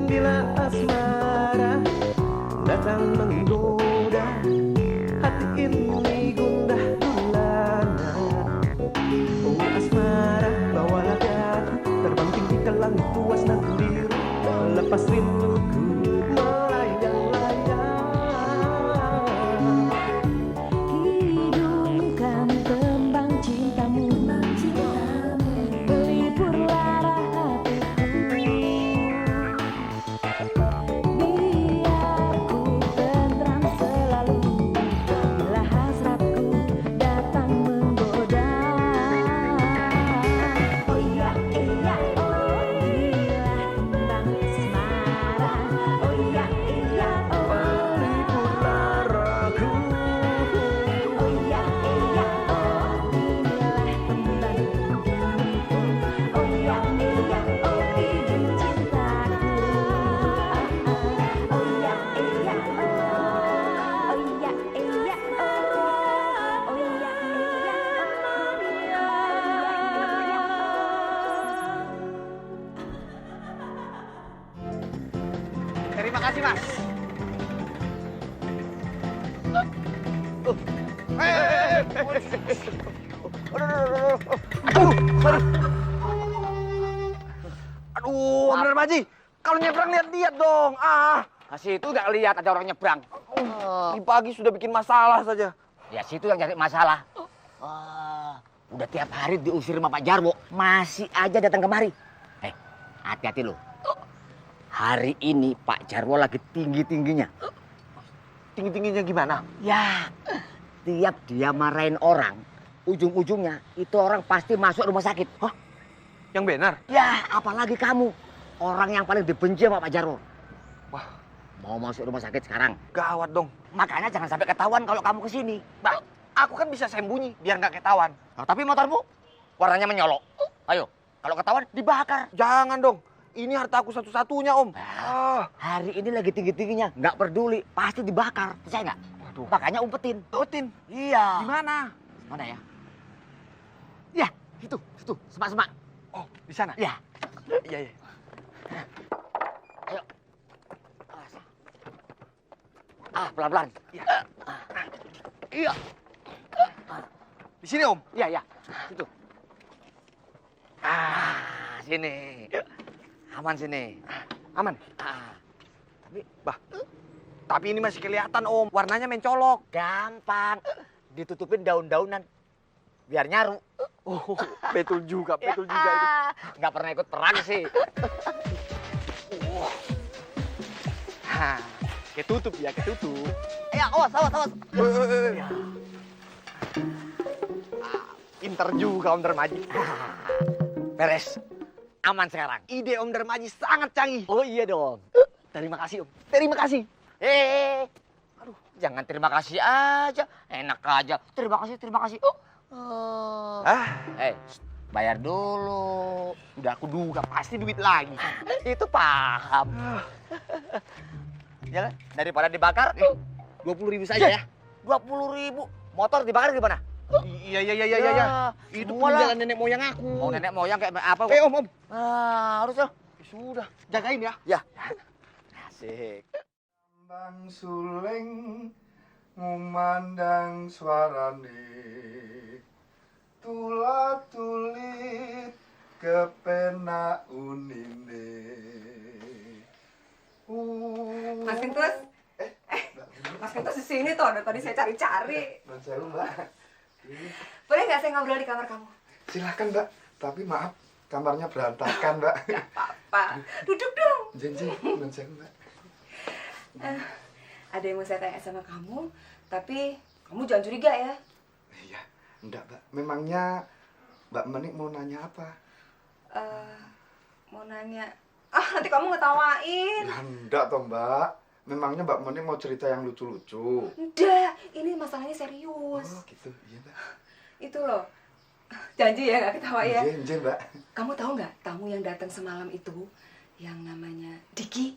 Bila asmara datang menggoda, hati ini gundah gulana. Oh asmara, bawalah aku terbang tinggi ke langit puas dan biru, lepas rinduku melayang-layang. Hidungkan tembang cintamu, pelipur lara hatiku. Biar ku tentram selalu bila hasratku datang menggoda. Oh iya iya oh bila tembang asmara. Oh iya iya oh Pelipur laraku. oh iya iya oh inilah tembang hidupku. Oh iya iya oh hidup cintaku. Oh iya iya oh iya iya oh iya Terima kasih, Mas. Aduh, sorry. Aduh, Om Darmaji, kalau nyebrang lihat-lihat dong. Situ nggak lihat ada orang nyebrang. Di pagi sudah bikin masalah saja. Ya situ yang cari masalah. Udah tiap hari diusir sama Pak Jarwo, masih aja datang kemari. Hati-hati lo. Hari ini Pak Jarwo lagi tinggi-tingginya. Tinggi-tingginya gimana? Ya, tiap dia marahin orang, ujung-ujungnya itu orang pasti masuk rumah sakit. Hah? Yang benar? Ya, apalagi kamu. Orang yang paling dibenci sama Pak Jarwo. Wah, Mau masuk rumah sakit sekarang. gawat dong. Makanya jangan sampai ketahuan kalau kamu kesini. Mbak, aku kan bisa sembunyi biar nggak ketahuan. Tapi motormu warnanya menyolok. Ayo, kalau ketahuan dibakar. Jangan dong. Ini hartaku satu-satunya, Om. Hari ini lagi tinggi-tingginya, nggak peduli, pasti dibakar. Percaya nggak? Waduh. Makanya umpetin. Umpetin? Iya. Di mana? Mana ya? Ya, situ, semak-semak. Oh, di sana? Ya. Iya, iya. Ayo. Pelan-pelan. Iya. Iya. Di sini, Om? Iya, iya. Situ. Sini. Aman sini. Aman? Tapi, Tapi ini masih kelihatan, Om. Warnanya mencolok. gampang. Ditutupin daun-daunan. Biar nyaru. Oh, betul juga itu. Nggak pernah ikut perang sih. Ketutup ya, ketutup. Ayo, awas. Pinter juga Om Darmaji. Beres. Aman sekarang. Ide Om Darmaji sangat canggih. Oh iya dong. Terima kasih, Om. Terima kasih. Aduh, jangan terima kasih aja. Enak aja. Terima kasih. Bayar dulu. Udah aku duga pasti duit lagi. Itu paham. Ya kan? Daripada dibakar, 20.000 saja ya. 20.000. Motor dibakar gimana? Iya. Itu semua lah. peninggalan nenek moyang aku. Mau nenek moyang kayak apa? Om. Harus loh. Sudah, jagain ya. Ya. Asik. Bang Suleng ngumandang suarane tula tulit kepena unine. Mas Kentus? Mas Kentus di sini tuh, dari tadi saya cari-cari. Non sewu, Mbak. Boleh nggak saya ngobrol di kamar kamu? Silahkan, Mbak. Tapi maaf, kamarnya berantakan, Mbak. Gak apa-apa. Duduk dong. Jenjeng, non sewu, Mbak. Ada yang mau saya tanya sama kamu, tapi kamu jangan curiga ya. Iya, enggak, Mbak. Memangnya Mbak Menik mau nanya apa? Mau nanya. Nanti kamu ngetawain. Ya, enggak toh, Mbak. Memangnya Mbak Menik mau cerita yang lucu-lucu? Udah, ini masalahnya serius. Oh, gitu. Iya, Mbak. Itu loh. Janji ya, nggak ketawa ya. Jenjeng, Mbak. Kamu tahu nggak tamu yang datang semalam itu yang namanya Diki?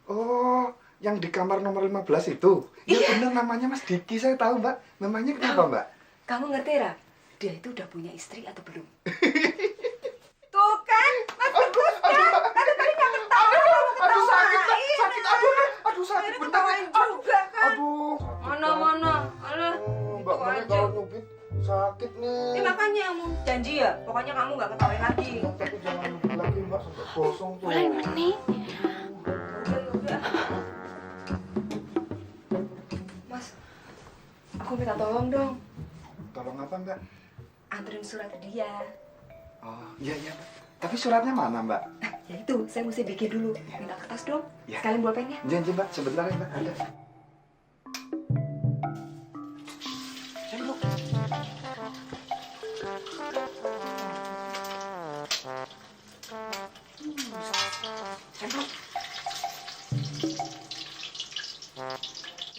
Oh, yang di kamar nomor 15 itu? Iya, benar namanya Mas Diki, saya tahu, Mbak. Memangnya kenapa, Mbak? Kamu ngerti, Ra? Dia itu udah punya istri atau belum? Tuh kan, Mas Bagus kan? Tadi nggak ketawa, kamu Pokoknya kamu nggak ketawain lagi. Tapi jangan lupa lagi mbak sampai gosong tuh. Boleh menit. Udah. Mas, aku minta tolong dong. Tolong apa mbak? Anterin surat ke dia. Oh iya iya mbak. Tapi suratnya mana mbak? Ya itu, saya mesti bikin dulu. Minta kertas dong. Ya. Sekalian bolpennya. Janji mbak, sebentar ya mbak. Ada.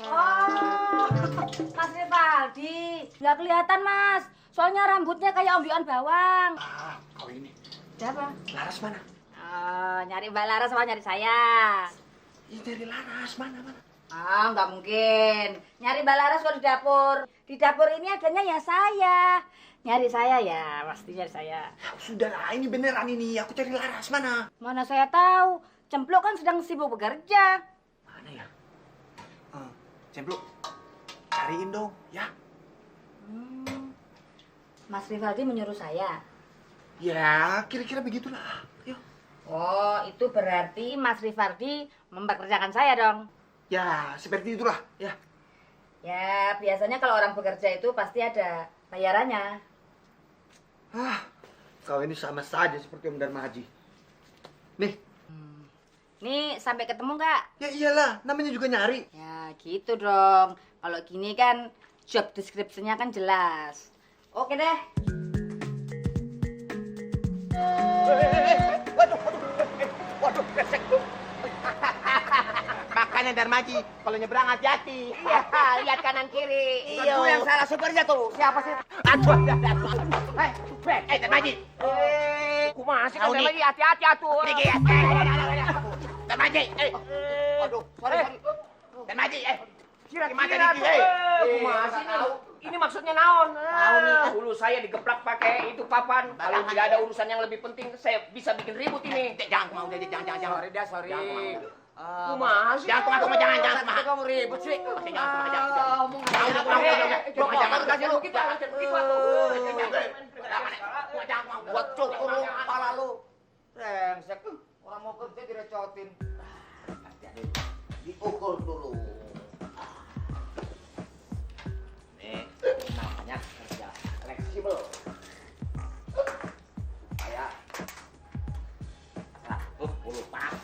Oh, Mas Rivaldi. Nggak kelihatan, Mas. Soalnya rambutnya kayak ombyuan bawang. Ah, kau ini. Siapa? Laras mana? Oh, nyari Mbak Laras sama nyari saya. Ini dari Laras, mana? Ah, nggak mungkin. Nyari Mbak Laras kalau di dapur. Di dapur ini adanya ya saya. Nyari saya ya, pasti nyari saya. Sudahlah, ini beneran ini. Aku cari Laras, mana? Mana saya tahu. Cempluk kan sedang sibuk bekerja. Mana ya? Cempluk, cariin dong, ya. Mas Rivaldi menyuruh saya. Ya, kira-kira begitulah. Yuk. Oh, itu berarti Mas Rivaldi mempekerjakan saya dong. Ya, seperti itulah, ya. Ya, biasanya kalau orang bekerja itu pasti ada bayarannya. Ah, kau ini sama saja seperti Om Dharma Haji. Nih, Nih, sampai ketemu nggak? ya iyalah, namanya juga nyari. Ya, gitu dong. Kalau gini kan job description-nya kan jelas. Oke deh. Waduh, resek. Makanya Darmaji, kalau nyebrang hati-hati. Iya, lihat kanan kiri. Iya. Itu yang salah supernya tuh. Siapa sih? Aduh. Darmaji. Kumaha sih kan Darmaji, hati-hati atuh. Darmaji, Waduh, sorry. Darmaji, gimana Diki, Kumaha sih ini maksudnya naon? Dulu saya digeplak pakai itu papan. Kalau tidak ada urusan yang lebih penting, saya bisa bikin ribut ini. Jangan mau jadi jangan. Sorry. Kumaha sih? Jangan kumaha. Kamu ribut sih. Buat cukur lu, kepala lu. Rengsek. Orang mau kerja direcotin. Diukur dulu. Nih, namanya kerja fleksibel. Kayak 110 pas.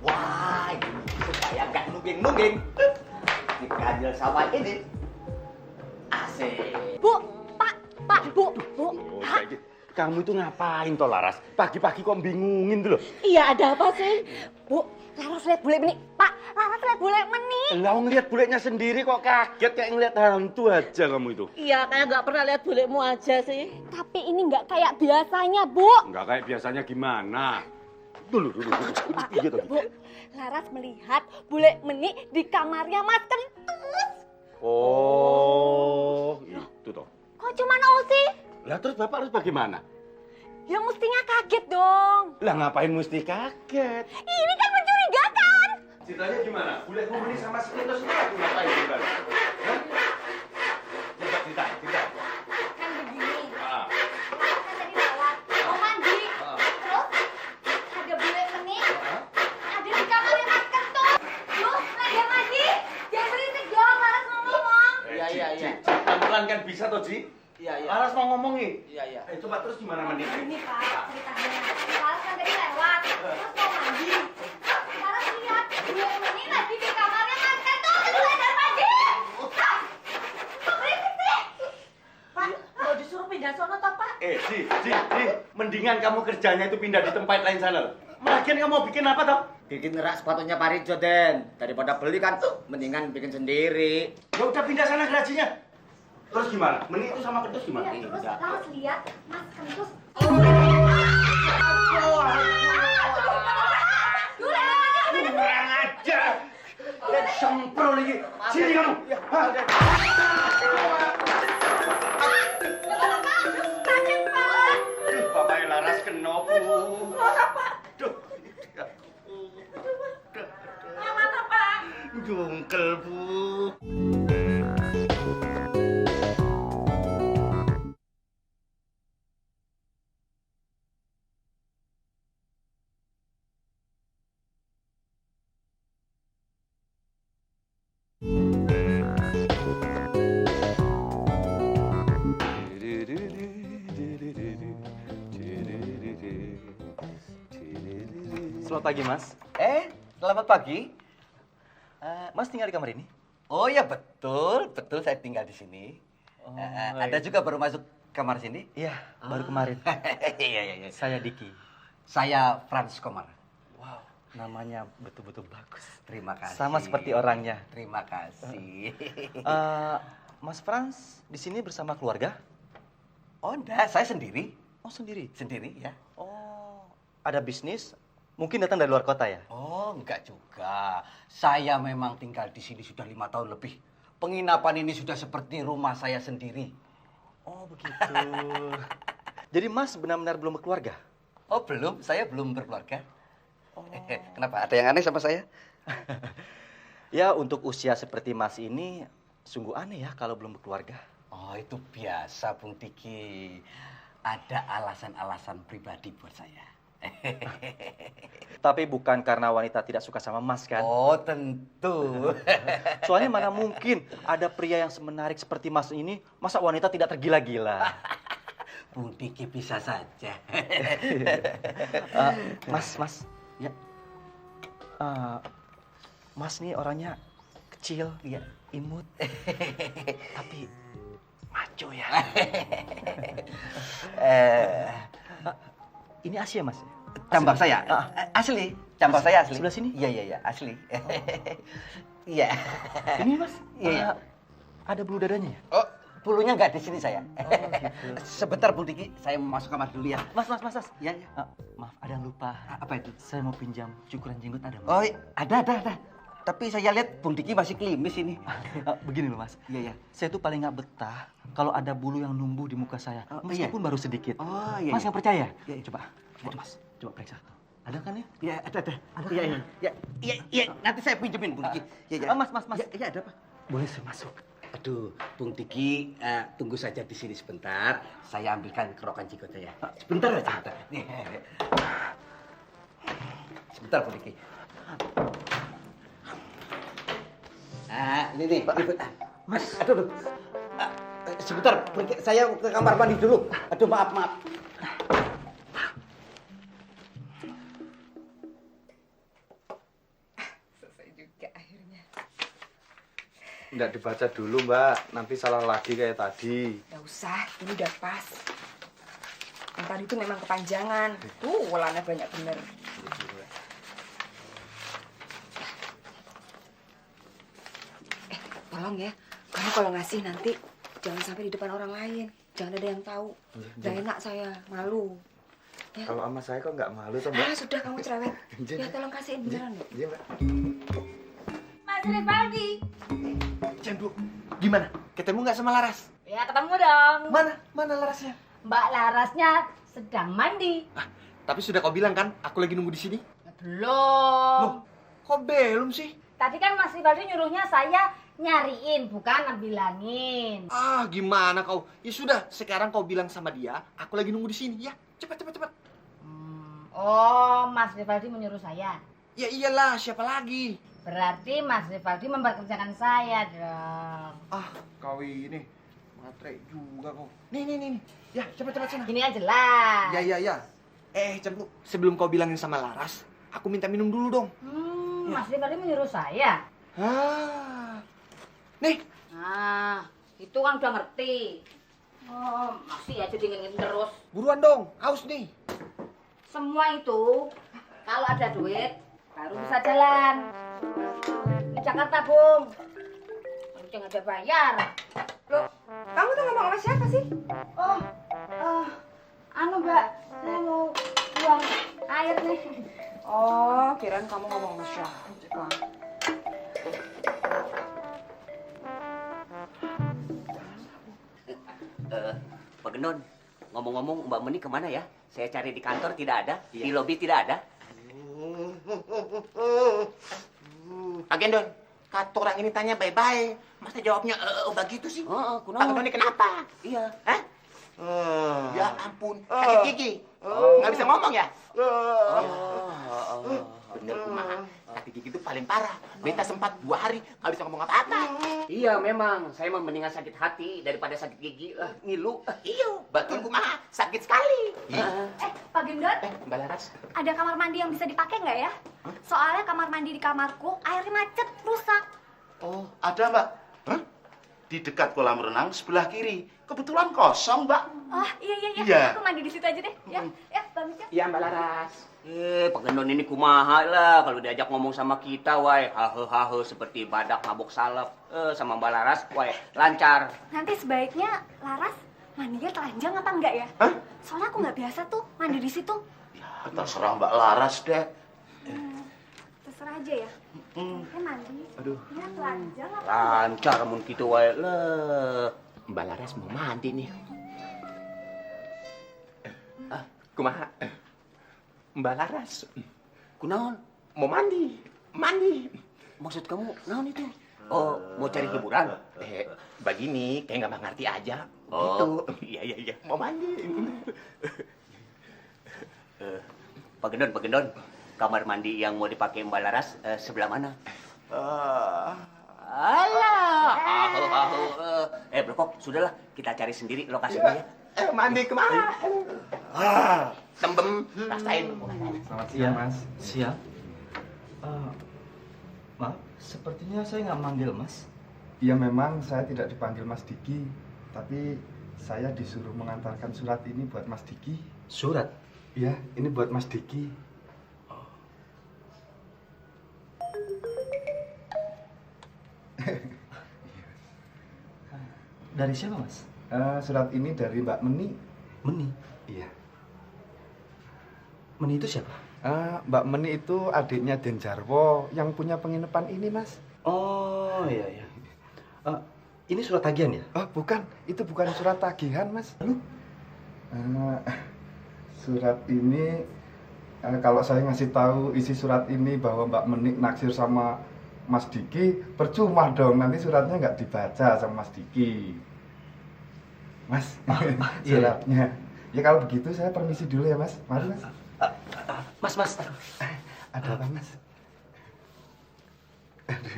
Wah, ini supaya nggak nungging-nungging. Di ganjil sawah ini. Asik. Bu, Bu. Kamu itu ngapain toh Laras? Pagi-pagi kok bingungin tuh loh. Iya, ada apa sih? Bu, Laras lihat bule meni. Pak, Laras lihat bule meni. Lah ngeliat bulenya sendiri kok kaget kayak ngeliat hantu aja kamu itu. Iya, kayak nggak pernah lihat bulekmu aja sih. Tapi ini nggak kayak biasanya, Bu. Enggak kayak biasanya gimana? Dulu. Iya toh. Bu, Laras melihat bule meni di kamarnya Mas Kentut. Oh, itu toh. Kok cuma nol sih? Lah terus Bapak harus bagaimana? Ya mestinya kaget dong. Lah ngapain mesti kaget? Ini kan mencurigakan. Ceritanya gimana? Bule ini sama si Kento sendiri ngapain juga? Coba cerita. Kan begini. Ah. Laras kan tadi lewat. Mau mandi. Terus ada bule meni. Ada di kamarnya Mas Kentut. Terus dia mandi. Jangan berisik dong, Laras mau ngomong. Iya. Pelan-pelan kan bisa toh, Ji? Iya. Laras mau ngomong nih. Iya. Coba terus gimana mandi? Ini Pak, ceritanya. Laras kan tadi lewat. Terus mau mandi. Laras lihat bule meni lagi di kamarnya Mas Kentut. Terus ada mandi. Kok berisik sih? Pak, mau disuruh pindah sono toh, Pak? Ji, mendingan kamu kerjanya itu pindah di tempat lain sana. Lagian kamu mau bikin apa toh? Bikin rak sepatunya Pak Rijo, Den. Daripada beli kan, mendingan bikin sendiri. Ya udah pindah sana gajinya. Terus gimana? Meni itu sama Kentus gimana? Iya, terus Laras lihat Mas Kentut. Kurang aja. Dan sempro lagi. Sini kamu. Hah? Bapak Laras kenapa? Yang mana, Pak? Dungkel, Bu. Selamat pagi, Mas. Selamat pagi. Mas tinggal di kamar ini? Oh ya betul, betul saya tinggal di sini. Ada juga baru masuk kamar sini? Iya, baru kemarin. Iya. Saya Diki. Saya Franz Komar. Wow, namanya betul-betul bagus. Terima kasih. Sama seperti orangnya. Terima kasih. Mas Frans di sini bersama keluarga? Oh enggak, saya sendiri. Oh, sendiri? Sendiri ya. Oh, ada bisnis? Mungkin datang dari luar kota ya? Oh enggak juga. Saya memang tinggal di sini sudah 5 tahun lebih. Penginapan ini sudah seperti rumah saya sendiri. Oh, begitu. Jadi Mas benar-benar belum berkeluarga? Oh belum, saya belum berkeluarga. Oh. Kenapa? Ada yang aneh sama saya? Ya, untuk usia seperti Mas ini sungguh aneh ya kalau belum berkeluarga. Oh itu biasa Bung Diki. Ada alasan-alasan pribadi buat saya. Tapi bukan karena wanita tidak suka sama Mas kan? Oh tentu. Soalnya mana mungkin ada pria yang semenarik seperti Mas ini, masa wanita tidak tergila-gila? Bung Diki bisa saja. Mas. Ya. Mas nih orangnya kecil, ya, imut, tapi maco ya. Ini Asia Mas? Jambak saya? Asli. Jambak saya asli. Sebelah sini? Iya, asli. Iya. Ini Mas? Iya. Ada bulu dadanya ya? Oh, bulunya nggak di sini saya. Oh, gitu. Sebentar Bung Diki, saya mau masuk kamar dulu ya. Mas. Iya. Maaf, ada yang lupa. Apa itu? Saya mau pinjam cukuran jenggot ada, Mas? Oh, ada. Tapi saya lihat Bung Diki masih klimis ini. Begini loh, Mas. Iya. Saya tuh paling nggak betah kalau ada bulu yang numbuh di muka saya. Meskipun baru sedikit. Oh, iya. Mas nggak percaya? Iya. Coba Mas. Coba periksa. Ada kan ya? Iya, ada. Iya. Nanti saya pinjemin Bung Diki. Iya. Mas. Iya, ada apa? Boleh saya masuk? Aduh, Bung Diki, tunggu saja di sini sebentar. Saya ambilkan kerokan jenggot saya. Sebentar aja, sebentar. Nih. Sebentar, Bung Diki. Ini. Mas, aduh. Sebentar, saya ke kamar mandi dulu. Aduh, maaf. Selesai juga akhirnya. Nggak dibaca dulu, Mbak. Nanti salah lagi kayak tadi. Nggak usah, ini udah pas. Yang tadi itu memang kepanjangan. Tuh, ulannya banyak bener. Tolong ya, kamu kalau ngasih nanti jangan sampai di depan orang lain. Jangan ada yang tahu. Gak enak saya, malu. Ya. Kalau sama saya kok nggak malu tuh, Mbak? Sudah kamu cerewet. Ya tolong kasihin beneran loh. Iya, Mbak. Mas Rivaldi. Cembu, gimana? Ketemu nggak sama Laras? Ya ketemu dong. Mana Larasnya? Mbak Larasnya sedang mandi. Tapi sudah kau bilang kan, aku lagi nunggu di sini. Ya, belum. Kok belum sih? Tadi kan Mas Rivaldi nyuruhnya saya nyariin, bukan bilangin. Gimana kau? Ya sudah, sekarang kau bilang sama dia, aku lagi nunggu di sini ya. Cepat. Oh, Mas Rivaldi menyuruh saya. Ya iyalah, siapa lagi? Berarti Mas Rivaldi memperkerjakan saya dong. Kau ini matre juga kau. Nih. Ya, cepat sana. Gini aja lah. Ya. Cembu, sebelum kau bilangin sama Laras, aku minta minum dulu dong. Mas Rivaldi menyuruh saya. Nih. Nah, itu kan udah ngerti. Oh, masih aja dingin terus. Buruan dong, haus nih. Semua itu kalau ada duit baru bisa jalan. Di Jakarta, Bung. Jangan ada bayar. Loh, kamu tuh ngomong sama siapa sih? Mbak, saya mau buang air nih. Oh, kirain kamu ngomong sama siapa. Pak Gendon, ngomong-ngomong Mbak Meni kemana ya? Saya cari di kantor tidak ada, di lobi tidak ada. Pak Gendon, kata orang ini tanya bye-bye. Masa jawabnya begitu sih? Pak Gendon ini kenapa? Iya. Hah? Ya ampun, sakit gigi. Nggak bisa ngomong ya? Bener kumaha. Sakit gigi itu paling parah. Beta sempat 2 hari nggak bisa ngomong apa-apa. Iya memang, saya mah mendingan sakit hati daripada sakit gigi. Ngilu. Iya, betul kumaha. Sakit sekali. Pak Gendon, Mbak Laras. ada kamar mandi yang bisa dipakai nggak ya? Soalnya kamar mandi di kamarku airnya macet, rusak. Oh, ada Mbak. Hah? Di dekat kolam renang sebelah kiri. Kebetulan kosong, Mbak. Oh iya. Iya. Aku mandi di situ aja deh. Ya, Bang Mica. Iya, Mbak Laras. Pak Gendon ini kumaha lah kalau diajak ngomong sama kita, wai. Hahe seperti badak mabuk salep. Sama Mbak Laras, wai, lancar. Nanti sebaiknya Laras mandinya telanjang apa enggak ya? Hah? Soalnya aku nggak biasa tuh mandi di situ. Ya, terserah Mbak Laras deh. Terserah aja ya. Mandi. Aduh. Ya telanjang apa? Lancar mun gitu, wai. Lah. Mbak Laras mau mandi nih. Kumaha? Mbak Laras. Kunaon? Mau mandi. Mandi. Maksud kamu naon itu? Oh, mau cari hiburan? Begini, kayak nggak ngerti aja. Oh. Gitu. Iya. Mau mandi. Pak Gendon, kamar mandi yang mau dipakai Mbak Laras sebelah mana? Alah, Brokok, sudahlah, kita cari sendiri lokasinya ya. Mandi kemana? Tembem, rasain. Selamat siang, Mas. Siap. Maaf, sepertinya saya nggak manggil Mas. Iya, memang saya tidak dipanggil Mas Diki, tapi saya disuruh mengantarkan surat ini buat Mas Diki. Surat? Iya, ini buat Mas Diki. Dari siapa Mas? Surat ini dari Mbak Meni. Meni. Iya. Meni itu siapa? Mbak Meni itu adiknya Den Jarwo yang punya penginapan ini, Mas. Oh iya. Ini surat tagihan ya? Oh, bukan. Itu bukan surat tagihan, Mas. Surat ini, kalau saya ngasih tahu isi surat ini bahwa Mbak Meni naksir sama Mas Diki, percuma dong. Nanti suratnya nggak dibaca sama Mas Diki. Mas, suratnya. Ya kalau begitu saya permisi dulu ya, Mas. Mari, Mas. Mas. Ada apa, Mas?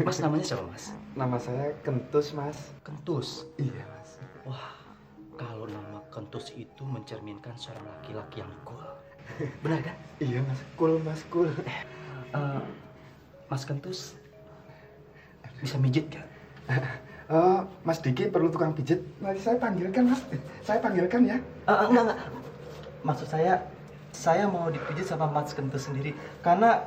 Mas namanya siapa, Mas? Nama saya Kentus, Mas. Kentus? Iya, Mas. Wah, kalau nama Kentus itu mencerminkan seorang laki-laki yang cool. Benar kan? Iya, Mas. Cool, Mas. Cool. Mas Kentus, bisa mijit kan? Mas Diki perlu tukang pijit. Nanti saya panggilkan, Mas. Saya panggilkan ya. Enggak. Maksud saya mau dipijit sama Mas Kentus sendiri. Karena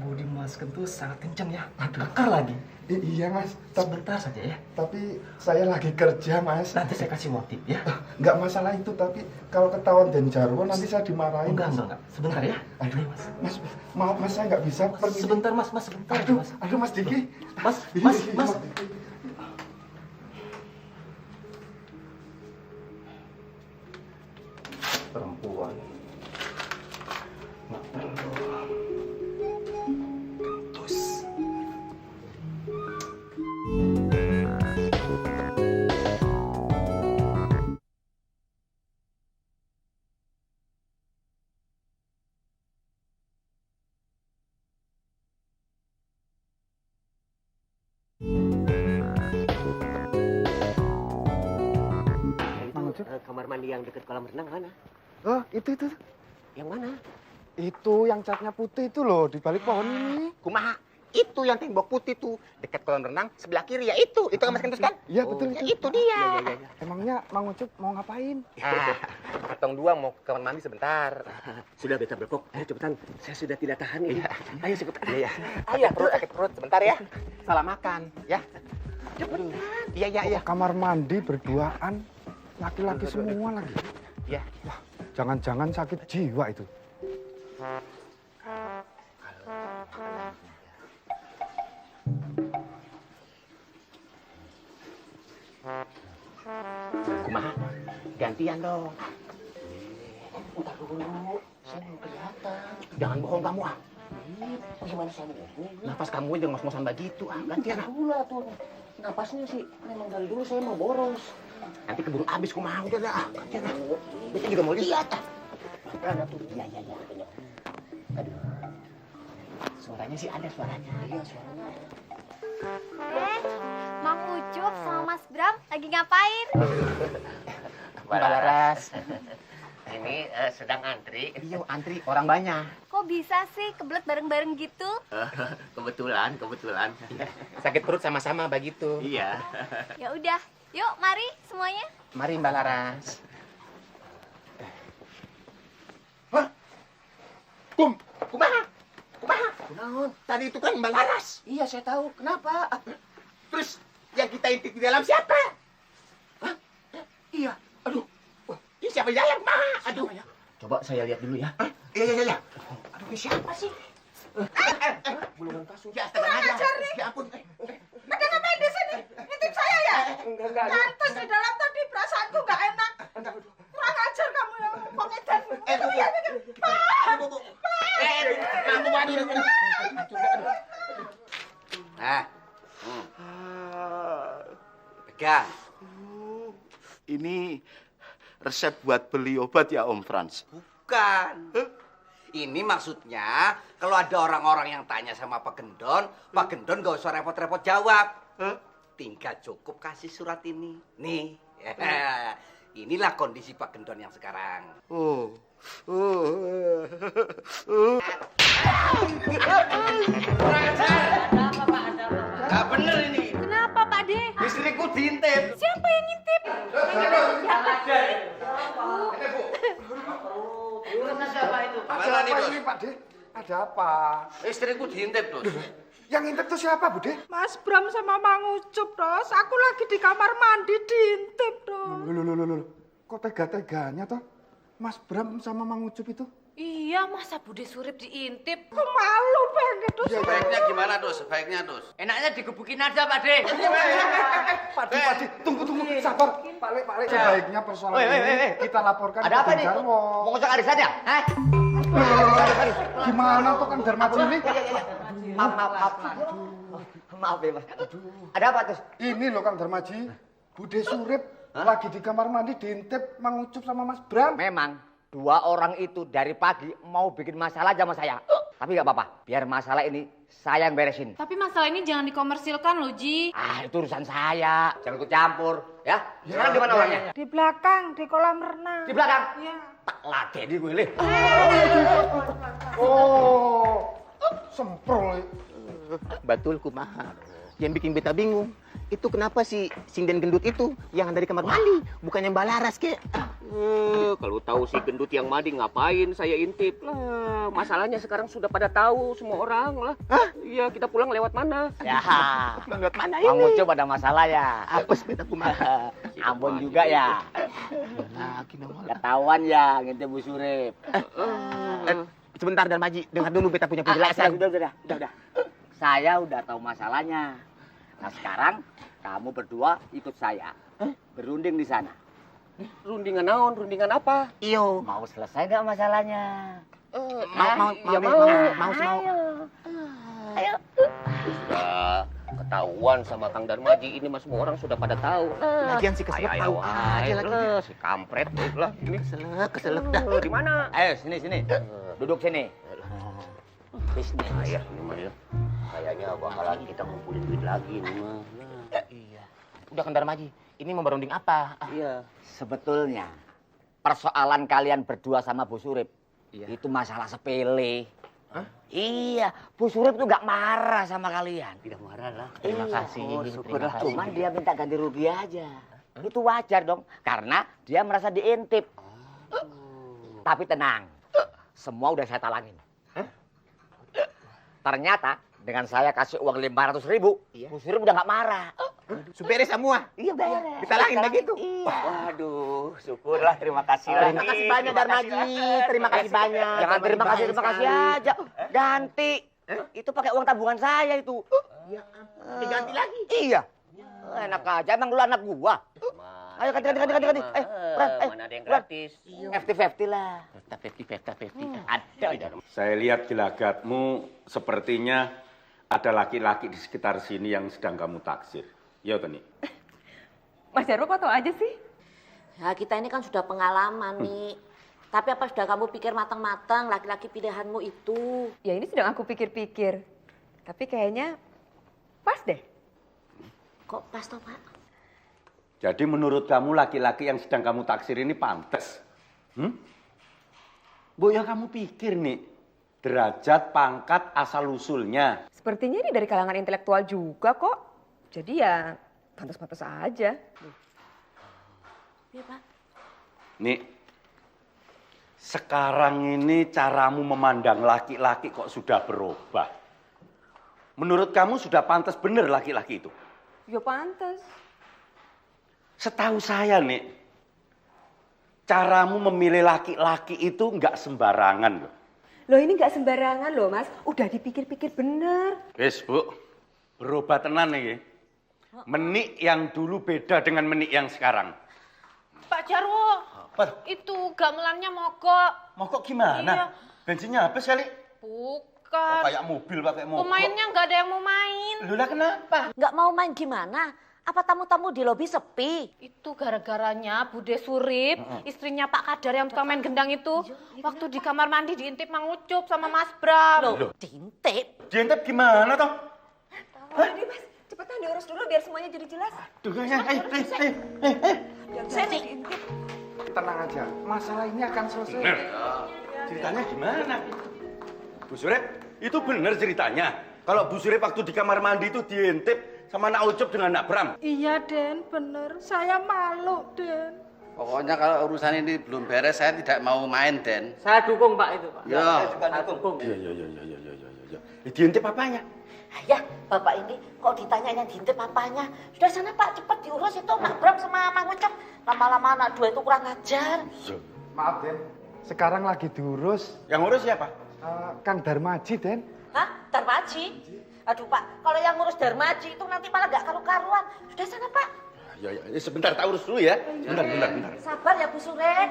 budi Mas Kentus sangat kencang ya. Kekar lagi. Iya, Mas. Sebentar saja ya. Tapi saya lagi kerja, Mas. Nanti saya kasih motif ya. Nggak masalah itu, tapi kalau ketahuan Den Jarwo nanti saya dimarahin. Enggak. Sebentar ya. Aduh, Mas. Maaf, Mas, saya nggak bisa pergi. Sebentar, Mas. Sebentar. Aduh, Mas Diki. Mas. Perempuan. Nggak perlu. Kentus. Kamar mandi yang dekat kolam renang mana? Oh, itu. Yang mana? Itu yang catnya putih itu loh, di balik pohon ini. Kumaha? Itu yang tembok putih tuh, dekat kolam renang sebelah kiri ya itu kan Mas Kentus kan? Iya, betul Ya, itu dia. Iya. Emangnya Mang Ucup mau ngapain? Katong dua mau ke kamar mandi sebentar. Sudah, beta berkok. Ayo cepetan. Saya sudah tidak tahan ini. Ayo cepetan. Iya. Sakit perut sebentar ya. Salah makan ya. Cepetan. Iya. Kamar mandi berduaan, laki-laki semua lagi. Iya. Wah, jangan-jangan sakit jiwa itu. Kumaha? Gantian dong. Udah dulu. Saya mau kelihatan. Jangan bohong kamu ah. Gimana saya bohong? Napas kamu aja ngos-ngosan begitu ah. Gantian ah. Pula tuh. Napasnya sih memang dari dulu saya mau boros. Nanti keburu habis kumaha udah dah. Gantian ah. Beta juga mau lihat ah. Ada tuh. Iya. Aduh. Suaranya sih ada suaranya. Iya, suaranya. Mang Ucup sama Mas Bram lagi ngapain? Mbak Laras. Ini sedang antri. Iya, antri orang banyak. Kok bisa sih kebelet bareng-bareng gitu? Kebetulan. Sakit perut sama-sama begitu. Iya. Ya udah, yuk mari semuanya. Mari Mbak Laras. Kumaha? Kunaon? Tadi itu kan Mbak Laras. Iya, saya tahu. Kenapa? Terus yang kita intip di dalam siapa? Hah? Iya. Aduh. Wah, ini siapa yang kumaha? Aduh. Coba saya lihat dulu ya. Iya. Aduh, ini siapa sih? Belum kasur. Ya, astaga. Kurang ajar nih. Ya ampun. Ada ngapain di sini? Ngintip saya ya? Enggak. Pantes di dalam tadi perasaanku nggak enak. Kurang ajar kamu yang ngomong edan. Bu. Kamu waduh. Nah. Pegang. Ini resep buat beli obat ya Om Franz? Bukan. Ini maksudnya kalau ada orang-orang yang tanya sama Pak Gendon gak usah repot-repot jawab. Tinggal cukup kasih surat ini. Nih, inilah kondisi Pak Gendon yang sekarang. Gak bener ini. Kenapa Pak De? Istriku diintip. Siapa yang ngintip? Ada ini Pak De? Ada apa? Istriku diintip terus. Yang intip tuh siapa, Bude? Mas Bram sama Mang Ucup, Dos. Aku lagi di kamar mandi diintip, Dos. Loh. Kok tega-teganya toh? Mas Bram sama Mang Ucup itu? Iya, masa Bude Surip diintip? Aku malu banget, Dos. Sebaiknya gimana, Dos? Sebaiknya, Dos. Enaknya digebukin aja, Pak De. Pak De, tunggu. Sabar. Pak Le. Sebaiknya persoalan ini kita laporkan Ada apa ke nih? Jarwo. Mau ngocok arisan ya? Hah? Gimana tuh kan Darmaji ini? Maaf ya, Mas. Ada apa, terus? Ini loh Kang Darmaji. Bude Surip lagi di kamar mandi diintip Mang Ucup sama Mas Bram. Memang dua orang itu dari pagi mau bikin masalah sama saya. Tapi nggak apa-apa, biar masalah ini saya yang beresin. Tapi masalah ini jangan dikomersilkan loh, Ji. Itu urusan saya, jangan ikut campur, ya. Sekarang di mana orangnya? Di belakang, di kolam renang. Di belakang? Iya. Tak ladeni gue, Le. Oh, semprol. Betul kumaha. Yang bikin beta bingung, itu kenapa si sinden gendut itu yang dari kamar mandi, bukan yang Mbak Laras, kek? Kalau tahu si gendut yang mandi ngapain saya intip lah. Masalahnya sekarang sudah pada tahu semua orang lah. Iya, kita pulang lewat mana? Ya, Lewat mana ini? Mang Ucup ada masalah ya. Apa sepeda kumaha? Ambon juga ya. Lagi nama. Ketahuan ya ngintip Bu Surip. Sebentar Darmaji, dengar dulu beta punya penjelasan. Udah. Saya udah tahu masalahnya. Nah sekarang kamu berdua ikut saya berunding di sana. Rundingan naon? Rundingan apa? Iyo. Mau selesai nggak masalahnya? Mau. Ayo. Sudah ketahuan sama Kang Darmaji, ini mah semua orang sudah pada tahu. Lagian si keselak tahu aja lagi. Si kampret lah ini. Keselak dah. Di mana? Ayo sini. Duduk sini. Bisnis. Ayah ini mah ya. Kayaknya bakalan kita ngumpulin duit lagi nih mah. Iya. Udah Kang Darmaji, ini mau berunding apa? Iya. Sebetulnya persoalan kalian berdua sama Bu Surip itu masalah sepele. Iya, Bu Surip tuh nggak marah sama kalian. Tidak marah lah. Terima kasih. Syukurlah. Cuman dia minta ganti rugi aja. Itu wajar dong, karena dia merasa diintip. Tapi tenang, semua udah saya talangin. Ternyata dengan saya kasih uang 500.000, Bu Surip udah nggak marah. Beres semua. Iya beres. Ditalangin begitu. Iya. Waduh, syukurlah, terima kasih. Terima kasih banyak Darmaji. Terima kasih banyak. Jangan terima kasih aja. Ganti. Itu pakai uang tabungan saya itu. Diganti lagi. Iya. Enak aja, emang lu anak gua. Ayo ganti. Mana ada yang gratis? 50-50 lah. Pesta 50. Ada. Saya lihat gelagatmu sepertinya ada laki-laki di sekitar sini yang sedang kamu taksir. Ya, Tony. Mas Jarwo kok tau aja sih? Ya kita ini kan sudah pengalaman nih. Tapi apa sudah kamu pikir matang-matang laki-laki pilihanmu itu? Ya ini sedang aku pikir-pikir. Tapi kayaknya pas deh. Kok pas toh, Pak? Jadi menurut kamu laki-laki yang sedang kamu taksir ini pantas? Bu, ya kamu pikir nih, derajat, pangkat, asal-usulnya. Sepertinya ini dari kalangan intelektual juga kok. Jadi ya pantas-pantas aja. Iya, Pak. Nih, sekarang ini caramu memandang laki-laki kok sudah berubah. Menurut kamu sudah pantas bener laki-laki itu? Ya pantas. Setahu saya nih, caramu memilih laki-laki itu nggak sembarangan loh. Loh ini nggak sembarangan loh Mas, udah dipikir-pikir bener. Wes Bu, berubah tenan nih. Menik yang dulu beda dengan menik yang sekarang. Pak Jarwo, itu gamelannya mogok. Mogok gimana? Iya. Bensinnya habis kali? Bukan. Kayak mobil pakai mogok. Pemainnya nggak ada yang mau main. Loh lah kenapa? Nggak mau main gimana? Apa tamu-tamu di lobi sepi? Itu gara-garanya Bude Surip, istrinya Pak Kadar yang tukang main gendang itu, waktu di kamar mandi diintip Mang Ucup sama Mas Bram. Loh, diintip? Diintip gimana toh? Ini Mas, cepetan diurus dulu biar semuanya jadi jelas. Sini. Tenang aja, masalah ini akan selesai. Bener. Ceritanya gimana? Bu Surip, itu bener ceritanya. Kalau Bu Surip waktu di kamar mandi itu diintip sama anak Ucup dengan anak Bram. Iya, Den, bener. Saya malu, Den. Pokoknya kalau urusan ini belum beres, saya tidak mau main, Den. Saya dukung, Pak, itu, Pak. Ya. Saya juga dukung. Iya. Diintip apanya? Ya, Bapak ini kok ditanya yang diintip apanya? Sudah sana Pak, cepat diurus itu Mak Bram sama Mang Ucup. Lama-lama anak dua itu kurang ajar. Maaf, Den. Sekarang lagi diurus. Yang ngurus siapa? Kang Darmaji, Den. Hah? Darmaji? Aduh Pak, kalau yang ngurus Darmaji itu nanti malah nggak karu-karuan. Sudah sana Pak. Ya, sebentar, tak urus dulu ya. Bentar. Sabar ya Bu Surip.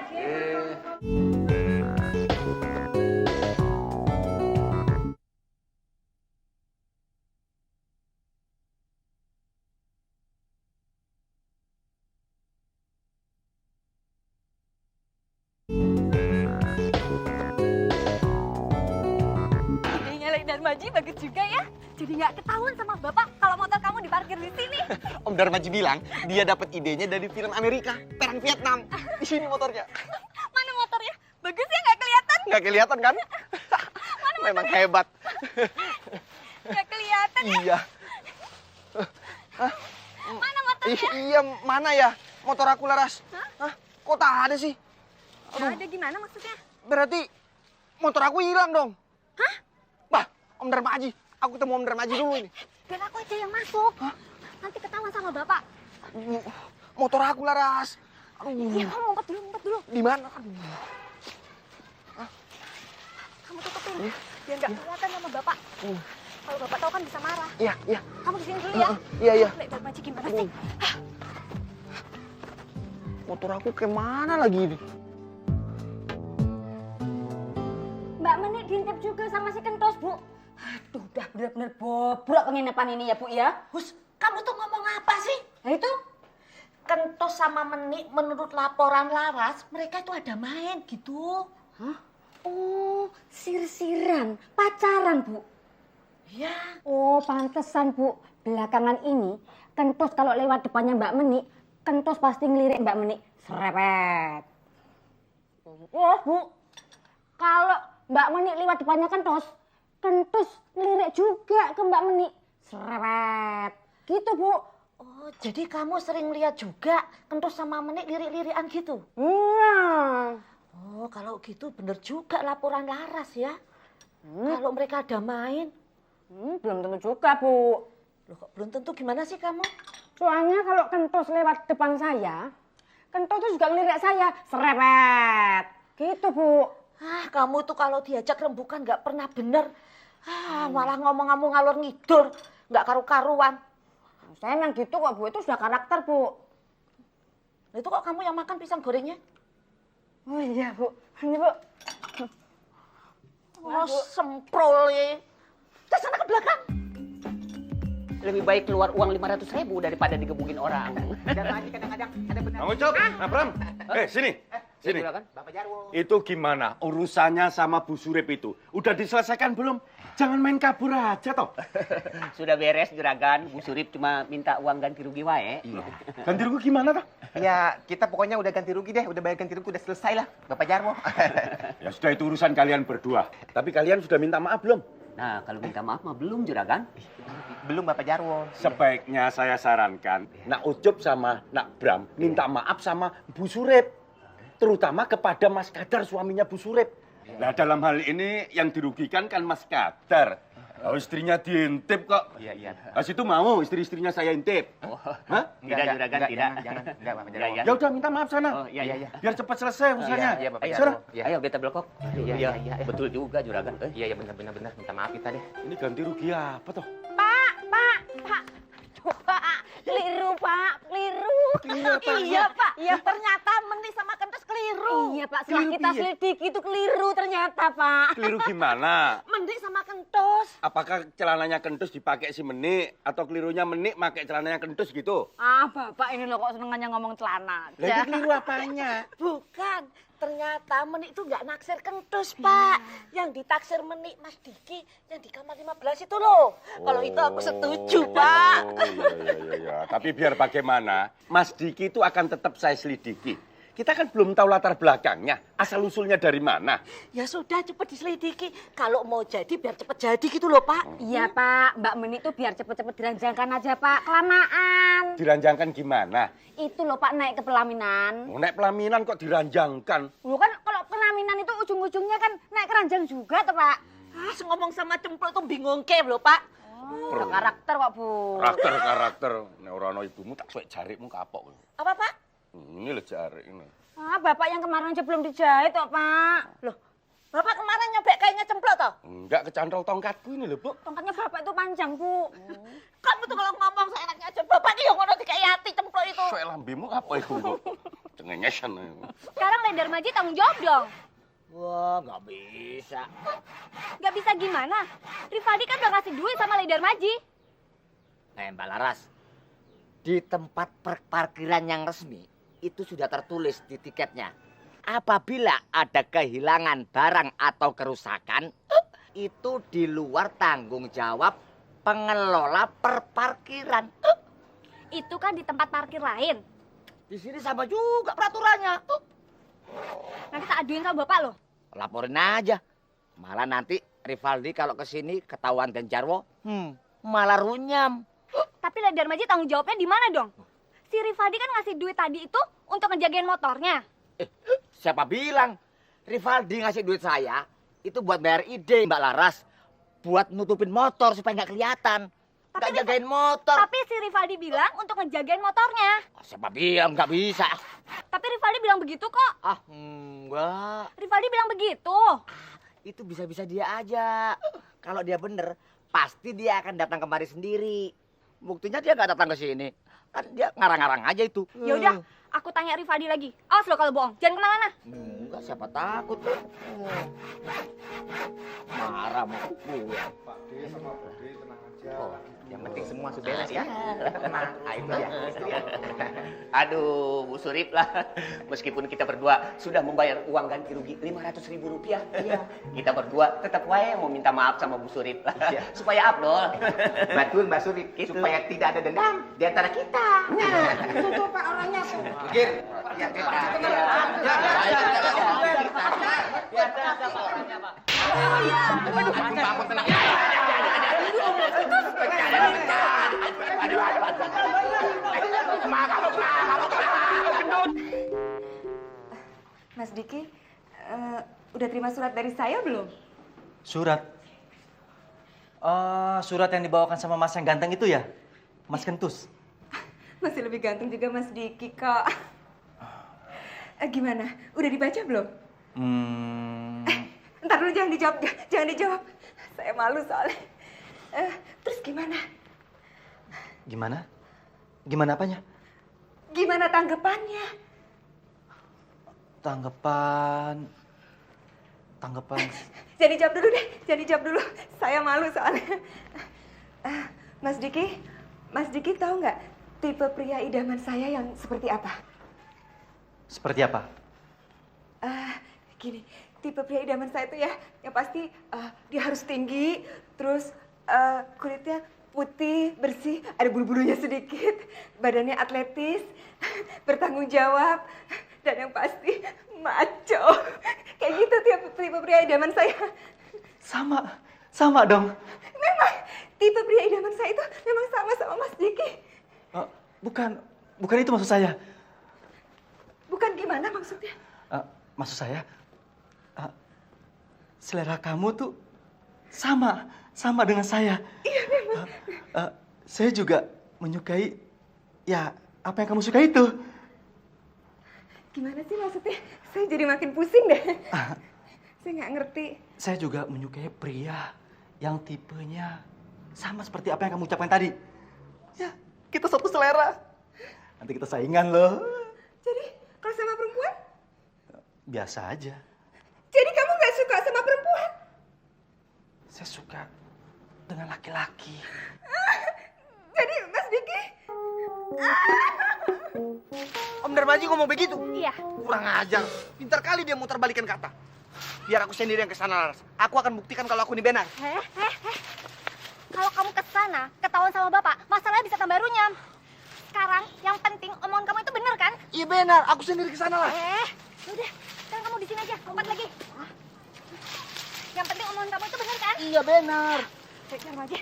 Nyalain Darmaji bagus juga ya. Jadi nggak ketahuan sama Bapak kalau motor kamu diparkir di sini. Om Darmaji bilang dia dapat idenya dari film Amerika, Perang Vietnam. Di sini motornya. Mana motornya? Bagus ya, nggak kelihatan? Nggak kelihatan kan? Memang hebat. Nggak kelihatan ya? Iya. Mana motornya? Iya, mana ya? Motor aku Laras. Hah? Kok tak ada sih? Nggak ada gimana maksudnya? Berarti motor aku hilang dong. Hah? Bah, Om Darmaji. Aku temu Om Darmaji dulu ini. Dan aku aja yang masuk. Nanti ketahuan sama Bapak. Motor aku Laras. Aduh. Ya, kamu ngumpet dulu. Di mana? Aduh. Kamu tutupin. Biar nggak kelihatan sama Bapak. Kalau Bapak tahu kan bisa marah. Iya. Kamu di sini dulu ya. Iya. Lihat Darmaji gimana sih? Motor aku kemana lagi ini? Mbak Menik diintip juga sama si Kentos, Bu. Aduh, udah bener-bener bobrok penginapan ini ya, Bu ya. Hus, kamu tuh ngomong apa sih? Nah itu, Kentos sama Menik menurut laporan Laras, mereka itu ada main gitu. Hah? Oh, sir-siran, pacaran, Bu. Ya. Oh, pantesan, Bu. Belakangan ini, Kentos kalau lewat depannya Mbak Menik, Kentos pasti ngelirik Mbak Menik. Serepet. Oh, Bu. Kalau Mbak Menik lewat depannya Kentos ngelirik juga ke Mbak Menik. Serepet. Gitu, Bu. Oh, jadi kamu sering lihat juga Kentos sama Menik lirik-lirikan gitu? Iya. Oh, kalau gitu bener juga laporan Laras ya. Kalau mereka ada main. Belum tentu juga, Bu. Loh, kok belum tentu gimana sih kamu? Soalnya kalau Kentos lewat depan saya, Kentos tuh juga ngelirik saya. Serepet. Gitu, Bu. Ah, kamu tuh kalau diajak rembukan nggak pernah bener. Ah, malah ngomong kamu ngalor ngidul. Nggak karu-karuan. Saya emang gitu kok, Bu. Itu sudah karakter, Bu. Itu kok kamu yang makan pisang gorengnya? Oh iya, Bu. Ini, Bu. Oh, semprol ya. Ke sana ke belakang. Lebih baik keluar uang 500.000 daripada digebukin orang. Mang Ucup, Bram. Sini. Sini. Juragan. Bapak Jarwo. Itu gimana urusannya sama Bu Surip itu? Udah diselesaikan belum? Jangan main kabur aja toh. Sudah beres Juragan, Bu Surip cuma minta uang ganti rugi wae. Iya. Ganti rugi gimana toh? Ya, kita pokoknya udah ganti rugi deh. Udah bayar ganti rugi, udah selesai lah, Bapak Jarwo. Ya sudah, itu urusan kalian berdua. Tapi kalian sudah minta maaf belum? Nah, kalau minta maaf mah belum Juragan. Belum Bapak Jarwo. Sebaiknya saya sarankan Nak Ucup sama Nak Bram minta maaf sama Bu Surip. Terutama kepada Mas Kadar, suaminya Bu Surip. Nah, dalam hal ini yang dirugikan kan Mas Kadar. Oh, istrinya diintip kok. Iya. Mas itu mau istri-istrinya saya intip. Oh, hah? Tidak Juragan, tidak. Jangan, Bapak Jarwo. Ya, Ya udah minta maaf sana. Oh, iya. Biar cepat selesai urusannya. Iya, Bapak Ayo, Jarwo. ayo beta belokok. Iya. Betul juga Juragan. Iya, benar. Minta maaf kita deh. Ini ganti rugi apa toh? Pak. Coba keliru, Pak. Keliru. Iya, Pak. Iya, ternyata Meni sama Kentus keliru. Iya, Pak. Setelah kita selidiki itu keliru ternyata, Pak. Keliru gimana? Meni sama Kentus. Apakah celananya Kentus dipakai si Menik atau kelirunya Menik pakai celananya Kentus gitu? Ah, Bapak ini loh kok senengannya ngomong celana. Lah itu keliru apanya? Bukan. Ternyata Menik itu nggak naksir Kentus, Pak. Yang ditaksir Menik Mas Diki yang di kamar 15 itu loh. Kalau itu aku setuju, Pak. Iya. Tapi biar bagaimana, Mas Diki itu akan tetap saya selidiki. Kita kan belum tahu latar belakangnya, asal-usulnya dari mana. Ya sudah, cepat diselidiki. Kalau mau jadi, biar cepat jadi gitu loh, Pak. Iya, Pak. Mbak Menik tuh biar cepet-cepet diranjangkan aja, Pak. Kelamaan. Diranjangkan gimana? Itu loh, Pak, naik ke pelaminan. Oh, naik pelaminan kok diranjangkan? Loh kan kalau pelaminan itu ujung-ujungnya kan naik keranjang juga tuh, Pak. Ah, ngomong sama cemplok tuh bingung ke loh, Pak. Ada karakter kok, Bu. Karakter. Nek ora ana ibumu tak suwek jarikmu kapok. Apa, Pak? Ini lho jarik ini. Ah, Bapak yang kemarin aja belum dijahit kok, Pak. Loh, Bapak kemarin nyobek kayaknya cemplok toh? Enggak, kecantol tongkatku ini lho, Bu. Tongkatnya Bapak itu panjang, Bu. Kamu tuh kalau ngomong seenaknya aja. Bapak ini yang ngono dikayati cemplok itu. Suwek lambemu apa itu, Bu? Cengenyesen. Sekarang Lendar Maji tanggung jawab dong. Wah, nggak bisa. Nggak bisa gimana? Rivaldi kan udah ngasih duit sama Lendar Maji. Mbak Laras, di tempat parkiran yang resmi itu sudah tertulis di tiketnya. Apabila ada kehilangan barang atau kerusakan, itu di luar tanggung jawab pengelola perparkiran. Itu kan di tempat parkir lain. Di sini sama juga peraturannya. Nanti tak aduin sama Bapak loh. Laporin aja. Malah nanti Rivaldi kalau ke sini ketahuan dan Jarwo, malah runyam. Tapi Lendar Maji tanggung jawabnya di mana dong? Si Rivaldi kan ngasih duit tadi itu untuk ngejagain motornya. Siapa bilang? Rivaldi ngasih duit saya itu buat bayar ide Mbak Laras. Buat nutupin motor supaya nggak kelihatan. Nggak jagain motor. Tapi si Rivaldi bilang untuk ngejagain motornya. Siapa bilang nggak bisa? Tapi Rivaldi bilang begitu kok. Ah, enggak. Rivaldi bilang begitu. Itu bisa-bisa dia aja. Kalau dia bener, pasti dia akan datang kemari sendiri. Buktinya dia nggak datang ke sini. Kan dia ngarang-ngarang aja itu. Ya udah, aku tanya Rivaldi lagi. Awas lo kalau bohong, jangan kemana-mana. Enggak, siapa takut. Marah mau gue. Pak D sama Bu D tenang aja. Oh, yang penting semua sudah beres ya. Tenang, itu ya. Aduh, Bu Surip lah. Meskipun kita berdua sudah membayar uang ganti rugi Rp500.000, kita berdua tetap wae mau minta maaf sama Bu Surip lah. Supaya Abdul. Betul, Mbak Surip. Supaya tidak ada dendam di antara kita. Itu tuh Pak orangnya tuh. Pikir. Mas Diki, udah terima surat dari saya belum? Surat? Surat yang dibawakan sama Mas yang ganteng itu ya? Mas Kentus? Masih lebih ganteng juga Mas Diki kok. Gimana? Udah dibaca belum? Ntar dulu jangan dijawab. Saya malu soalnya. Terus gimana? Gimana? Gimana apanya? Gimana tanggapannya? Tanggapan... Jangan dijawab dulu. Saya malu soalnya. Mas Diki tahu nggak tipe pria idaman saya yang seperti apa? Seperti apa? Gini, tipe pria idaman saya itu ya, yang pasti dia harus tinggi, terus kulitnya putih, bersih, ada bulu-bulunya sedikit, badannya atletis, bertanggung jawab, dan yang pasti maco. Kayak gitu tipe pria idaman saya. Sama dong. Memang, tipe pria idaman saya itu memang sama Mas Diki. Bukan itu maksud saya. Bukan gimana maksudnya? Maksud saya, selera kamu tuh sama dengan saya. Iya memang. Saya juga menyukai, ya apa yang kamu suka itu. Gimana sih maksudnya? Saya jadi makin pusing deh. Saya nggak ngerti. Saya juga menyukai pria yang tipenya sama seperti apa yang kamu ucapkan tadi. Ya, kita satu selera. Nanti kita saingan loh. Jadi, kalau sama perempuan? Biasa aja. Jadi kamu nggak suka sama perempuan? Saya suka dengan laki-laki. Jadi Mas Diki? Om Darmaji ngomong begitu? Iya. Kurang ajar. Pintar kali dia muter balikan kata. Biar aku sendiri yang kesana, Laras. Aku akan buktikan kalau aku ini benar. Kalau kamu ke sana, ketahuan sama bapak, masalahnya bisa tambah runyam. Sekarang, yang penting omongan kamu itu benar kan? Iya benar, aku sendiri kesana lah. Udah, sekarang kamu di sini aja, lompat lagi. Yang penting omongan kamu itu benar kan? Iya benar. Cek aja.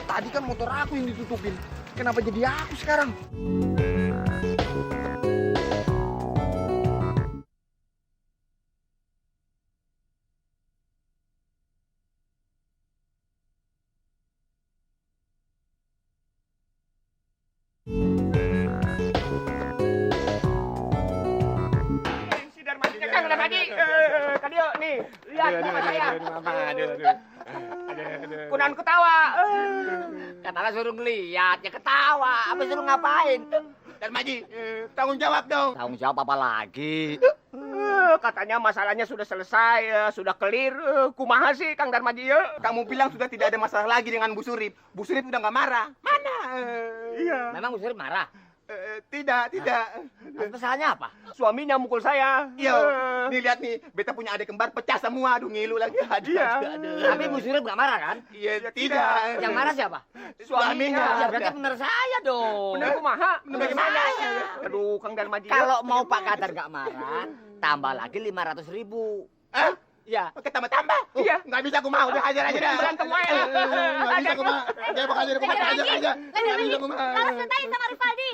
Tadi kan motor aku yang ditutupin. Kenapa jadi aku sekarang? Kang Darmaji, Kadio nih, lihat muka saya. Kunan ketawa. Katanya suruh ngeliat, ya ketawa. Apa suruh ngapain? Darmaji, tanggung jawab dong. Tanggung jawab apa lagi? Katanya masalahnya sudah selesai, sudah clear. Kumaha sih Kang Darmaji ya? Kamu bilang sudah tidak ada masalah lagi dengan Bu Surip. Bu Surip udah nggak marah. Mana? Iya. Memang Bu Surip marah? Tidak. Masalahnya apa? Suaminya mukul saya. Iya. Nih lihat nih, beta punya adik kembar pecah semua. Aduh ngilu lagi. Iya. Tapi Bu Surip nggak marah kan? Iya, tidak. Yang marah siapa? Suaminya. Ya berarti benar saya dong. Benar kumaha? Benar gimana? Aduh, Kang Darmaji. Kalau mau Pak Kadar nggak marah, tambah lagi 500.000. Hah? Iya. Oke, tambah-tambah. Iya. Nggak bisa kumaha, udah hajar aja dah. Berantem wae lah. Nggak bisa kumaha. Dia bakal jadi kumaha aja. Nggak bisa kumaha. Laras ceritain sama Rivaldi.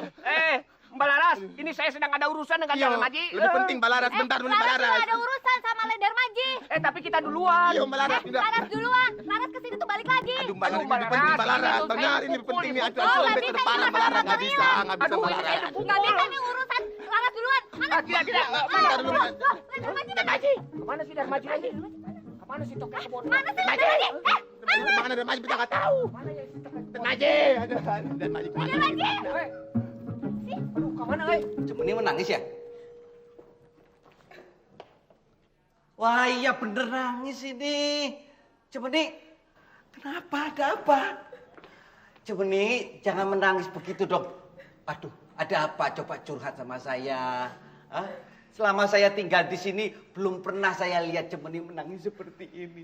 Mbak Laras, ini saya sedang ada urusan dengan Iya, Darmaji. lebih penting Mbak Laras, bentar dulu Mbak Laras Laras. juga ada urusan sama Le Darmaji. Tapi kita duluan. Iya, Mbak Laras juga. Laras duluan. Laras kesini tuh balik lagi. Aduh, Mbak Laras, ini lebih penting Mbak Laras. Benar, ini lebih penting nih. Aduh, sampai ke depan Mbak Laras. Nggak bisa Mbak Laras. Nggak bisa nih urusan. Laras duluan. Mana? Tidak. Bentar dulu, Mbak. Darmaji. Kemana sih Darmaji lagi? Kemana sih tokoh kebun? Mana sih Darmaji? Mana Darmaji kita nggak tahu. Darmaji. Darmaji. Aduh, kemana, Cemeni menangis ya? Wah iya bener nangis ini. Cemeni, kenapa? Ada apa? Cemeni, jangan menangis begitu dong. Aduh, ada apa? Coba curhat sama saya. Hah? Selama saya tinggal di sini, belum pernah saya lihat Cemeni menangis seperti ini.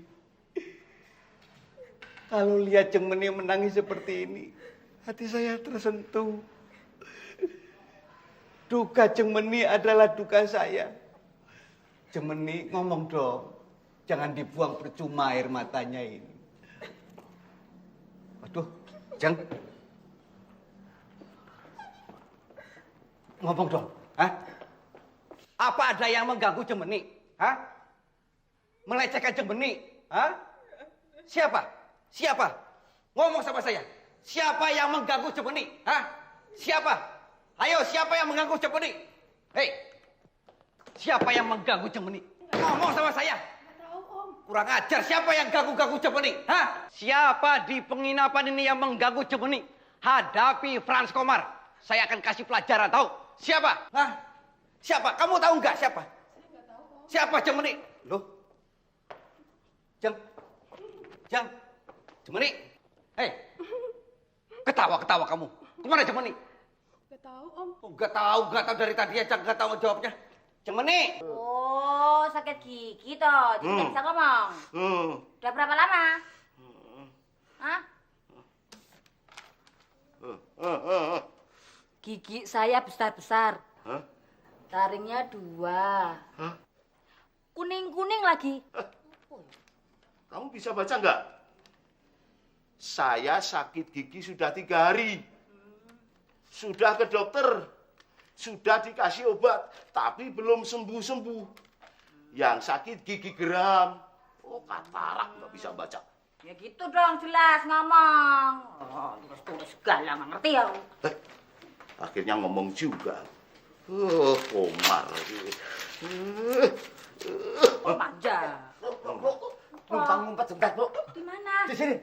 Kalau lihat Cemeni menangis seperti ini, hati saya tersentuh. Duka Cemeni adalah duka saya. Cemeni ngomong dong, jangan dibuang percuma air matanya ini. Waduh, Jeng. Ngomong dong, hah? Apa ada yang mengganggu Cemeni? Hah? Melecehkan Cemeni? Hah? Siapa? Ngomong sama saya. Siapa yang mengganggu Cemeni? Hah? Siapa? Ayo, siapa yang mengganggu Cemeni? Hei, siapa yang mengganggu Cemeni? Ngomong sama saya. Kurang ajar, siapa yang ganggu-ganggu Cemeni? Hah? Siapa di penginapan ini yang mengganggu Cemeni? Hadapi Frans Komar. Saya akan kasih pelajaran, tahu? Siapa? Hah? Siapa? Kamu tahu nggak siapa? Saya nggak tahu, Om. Siapa Cemeni? Loh? Cemeni? Hei, ketawa kamu. Kemana Cemeni? Nggak tahu, Om. Nggak tahu dari tadi aja nggak tahu jawabnya. Cemeni. Oh, sakit gigi toh. Jadi nggak bisa ngomong. Udah berapa lama? Hah? Gigi saya besar-besar. Taringnya 2. Kuning-kuning lagi. Kamu bisa baca nggak? Saya sakit gigi sudah 3 hari. Sudah ke dokter. Sudah dikasih obat. Tapi belum sembuh-sembuh. Yang sakit gigi geram. Oh, katarak nggak bisa baca. Ya gitu dong, jelas ngomong. Oh, tulis segala nggak ngerti ya. Akhirnya ngomong juga. Komar. Oh, manja. Ngumpet sebentar, Bu. Di mana? Di sini.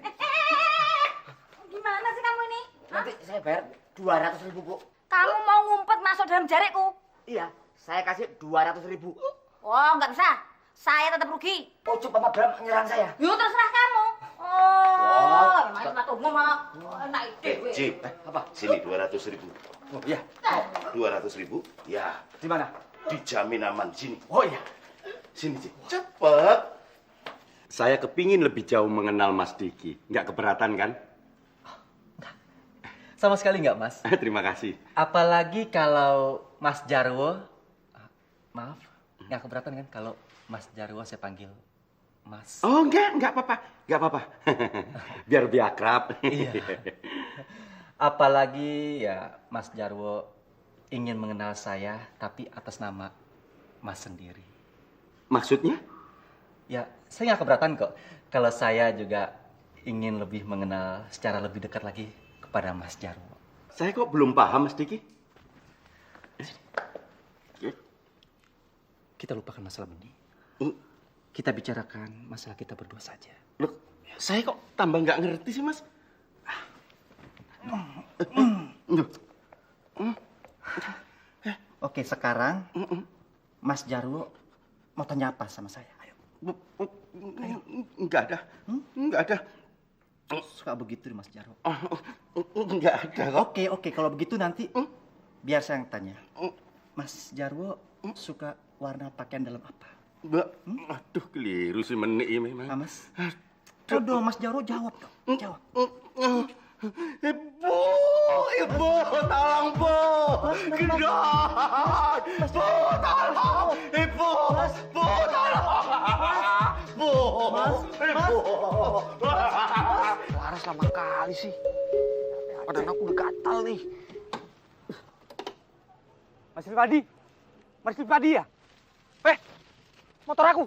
Gimana sih kamu ini? Nanti saya bayar 200.000, Bu. Kamu mau ngumpet masuk dalam jarikku? Iya, saya kasih 200.000. Oh, nggak bisa. Saya tetap rugi. Ucup sama Bram nyerang saya. Yuk, terserah kamu. Oh, main mata umum mah. Enak ide. Ji, apa? Sini 200.000. Oh iya. 200.000? Ya. Di mana? Dijamin aman. Sini. Oh iya. Sini, Ji. Cepet. Saya kepingin lebih jauh mengenal Mas Diki. Nggak keberatan kan? Sama sekali nggak, Mas. Terima kasih. Apalagi kalau Mas Jarwo, maaf, nggak keberatan kan kalau Mas Jarwo saya panggil Mas. Oh, nggak apa-apa. Nggak apa-apa. Biar lebih akrab. Iya. Apalagi ya Mas Jarwo ingin mengenal saya, tapi atas nama Mas sendiri. Maksudnya? Ya, saya nggak keberatan kok kalau saya juga ingin lebih mengenal secara lebih dekat lagi kepada Mas Jarwo. Saya kok belum paham, Mas Diki. Kita lupakan masalah ini. Kita bicarakan masalah kita berdua saja. Loh, saya kok tambah nggak ngerti sih, Mas? Oke, sekarang Mas Jarwo mau tanya apa sama saya? Ayo. Nggak ada. Nggak ada. Suka begitu Mas Jarwo? Nggak ada. Oke, kalau begitu nanti biar saya yang tanya. Mas Jarwo suka warna pakaian dalam apa? Aduh, keliru sih menik memang. Mas? Aduh, Mas Jarwo jawab dong. Jawab. Ibu, tolong Bu, gendong, Bu, tolong, Ibu, Bu, tolong, Bu, Laras lama kali sih. Badan aku udah gatal nih. Mas Rifadi ya? Motor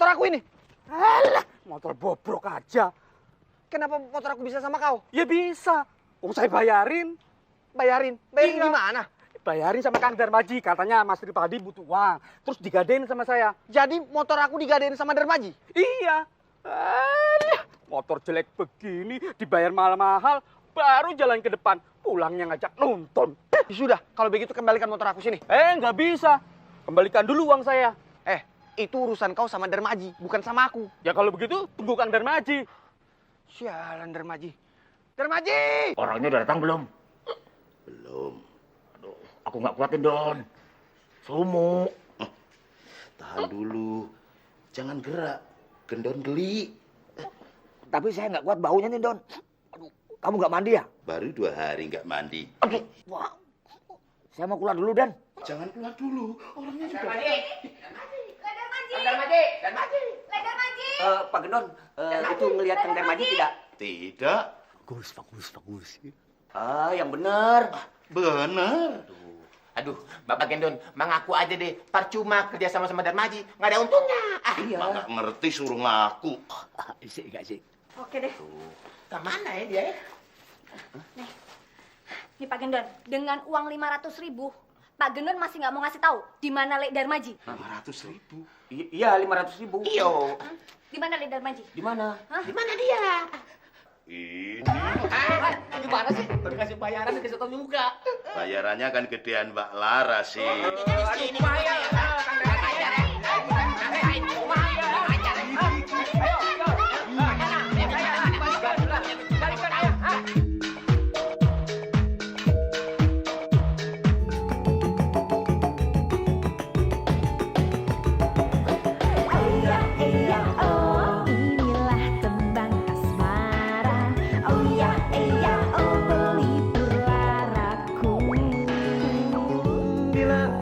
aku ini. Alah, motor bobrok aja. Kenapa motor aku bisa sama kau? Ya bisa. Saya bayarin. Bayarin Iya. gimana? Bayarin sama Kang Darmaji. Katanya Mas Rifadi butuh uang. Terus digadein sama saya. Jadi motor aku digadein sama Darmaji? Iya. Alah, motor jelek begini dibayar mahal-mahal. Baru jalan ke depan. Pulangnya ngajak nonton. Sudah, kalau begitu kembalikan motor aku sini. Nggak bisa. Kembalikan dulu uang saya. Itu urusan kau sama Darmaji, bukan sama aku. Ya kalau begitu tunggu Kang Darmaji. Sialan Darmaji. Darmaji! Orangnya udah datang belum? Belum. Aduh, aku nggak kuatin, Don. Sumu. Tahan dulu. Jangan gerak. Gendon geli. Tapi saya nggak kuat baunya nih, Don. Aduh, kamu nggak mandi ya? Baru 2 hari nggak mandi. Aduh, wah. Saya mau keluar dulu, Dan. Jangan keluar dulu. Orangnya sudah... Darmaji. Pak Gendon, itu ngelihat Kang Darmaji tidak? Tidak. Bagus. Yang benar. Benar. Aduh, Bapak Gendon, mengaku aja deh. Percuma kerja sama Darmaji, nggak ada untungnya. Nggak ngerti suruh ngaku. Nggak sih. Oke deh. Kemana ya dia? Nih Pak Gendon, dengan uang 500.000, Pak Gendon masih nggak mau ngasih tahu di mana Lek Darmaji. 500.000. Iya, 500.000. Iyo. Di mana Lek Darmaji? Di mana? Di mana dia? Ini. Gimana sih? Baru kasih bayaran dikasih tahu juga. Bayarannya kan gedean Mbak Lara sih. Ini bayar.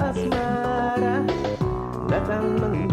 asmara datang